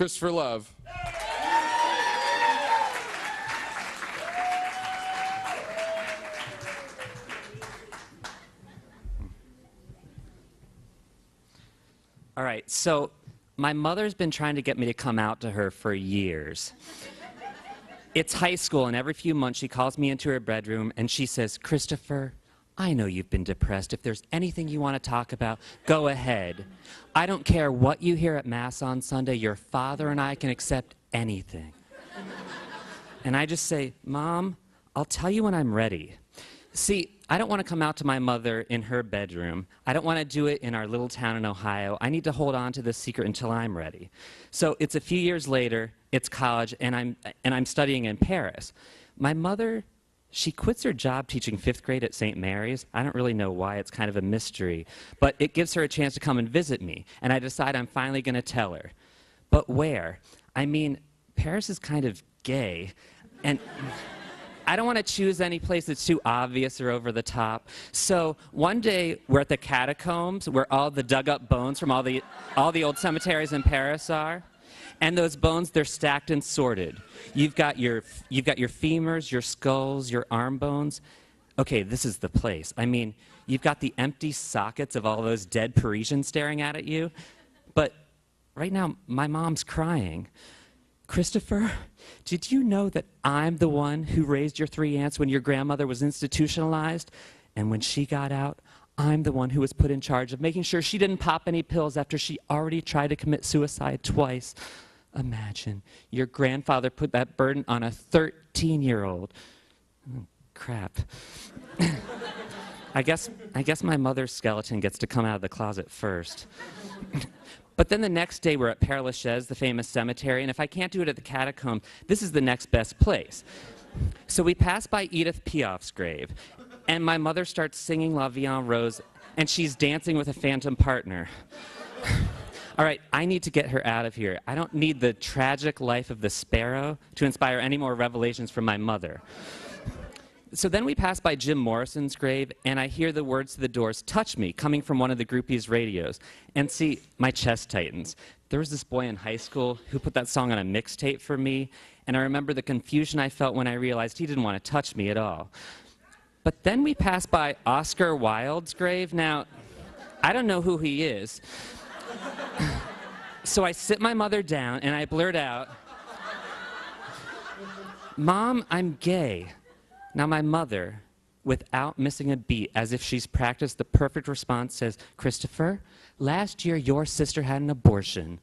Christopher Love. All right, so my mother's been trying to get me to come out to her for years. It's high school, and every few months she calls me into her bedroom and she says, "Christopher, I know you've been depressed. If there's anything you want to talk about, go ahead. I don't care what you hear at Mass on Sunday. Your father and I can accept anything." And I just say, "Mom, I'll tell you when I'm ready." See, I don't want to come out to my mother in her bedroom. I don't want to do it in our little town in Ohio. I need to hold on to this secret until I'm ready. So it's a few years later, it's college, and I'm studying in Paris. My mother, she quits her job teaching 5th grade at St. Mary's. I don't really know why. It's kind of a mystery. But it gives her a chance to come and visit me. And I decide I'm finally going to tell her. But where? I mean, Paris is kind of gay. And I don't want to choose any place that's too obvious or over the top. So one day, we're at the catacombs, where all the dug-up bones from all the old cemeteries in Paris are. And those bones, they're stacked and sorted. You've got your femurs, your skulls, your arm bones. Okay, this is the place. I mean, you've got the empty sockets of all those dead Parisians staring at you. But right now, my mom's crying. "Christopher, did you know that I'm the one who raised your 3 aunts when your grandmother was institutionalized? And when she got out, I'm the one who was put in charge of making sure she didn't pop any pills after she already tried to commit suicide twice. Imagine, your grandfather put that burden on a 13-year-old. Oh, crap. I guess my mother's skeleton gets to come out of the closet first. But then the next day, we're at Père Lachaise, the famous cemetery, and if I can't do it at the catacomb, this is the next best place. So we pass by Edith Piaf's grave, and my mother starts singing La Vie en Rose, and she's dancing with a phantom partner. All right, I need to get her out of here. I don't need the tragic life of the sparrow to inspire any more revelations from my mother. So then we pass by Jim Morrison's grave, and I hear the words to the Doors, "Touch Me," coming from one of the groupies' radios. And see, my chest tightens. There was this boy in high school who put that song on a mixtape for me, and I remember the confusion I felt when I realized he didn't want to touch me at all. But then we pass by Oscar Wilde's grave. Now, I don't know who he is. So I sit my mother down, and I blurt out, "Mom, I'm gay." Now my mother, without missing a beat, as if she's practiced the perfect response, says, "Christopher, last year your sister had an abortion."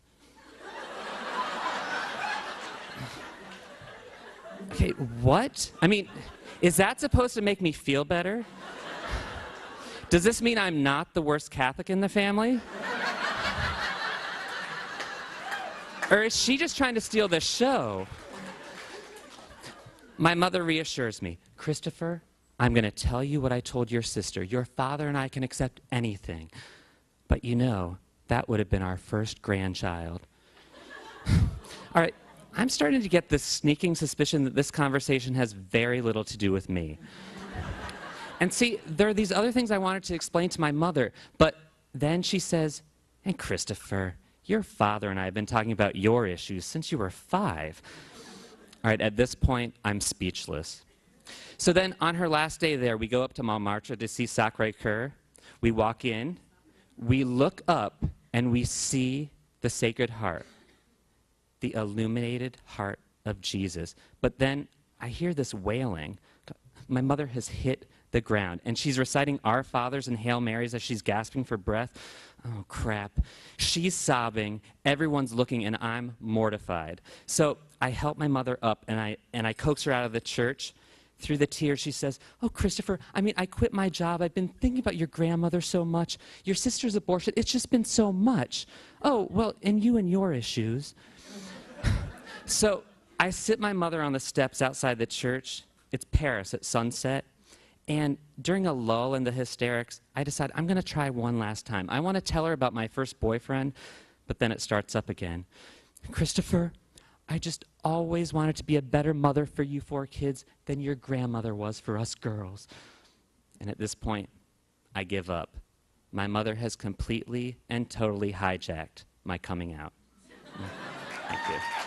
Okay, what? I mean, is that supposed to make me feel better? Does this mean I'm not the worst Catholic in the family? Or is she just trying to steal the show? My mother reassures me, "Christopher, I'm going to tell you what I told your sister. Your father and I can accept anything. But you know, that would have been our first grandchild." All right, I'm starting to get this sneaking suspicion that this conversation has very little to do with me. And see, there are these other things I wanted to explain to my mother, but then she says, "And Christopher, your father and I have been talking about your issues since you were 5. All right, at this point, I'm speechless. So then, on her last day there, we go up to Montmartre to see Sacré-Cœur. We walk in, we look up, and we see the Sacred Heart, the illuminated heart of Jesus. But then I hear this wailing. My mother has hit the ground, and she's reciting Our Fathers and Hail Marys as she's gasping for breath. Oh, crap. She's sobbing, everyone's looking, and I'm mortified. So I help my mother up, and I coax her out of the church. Through the tears, she says, "Oh, Christopher, I quit my job. I've been thinking about your grandmother so much. Your sister's abortion, it's just been so much. Oh, well, and you and your issues." So I sit my mother on the steps outside the church. It's Paris at sunset. And during a lull in the hysterics, I decide I'm going to try one last time. I want to tell her about my first boyfriend, but then it starts up again. "Christopher, I just always wanted to be a better mother for you 4 kids than your grandmother was for us girls." And at this point, I give up. My mother has completely and totally hijacked my coming out. you.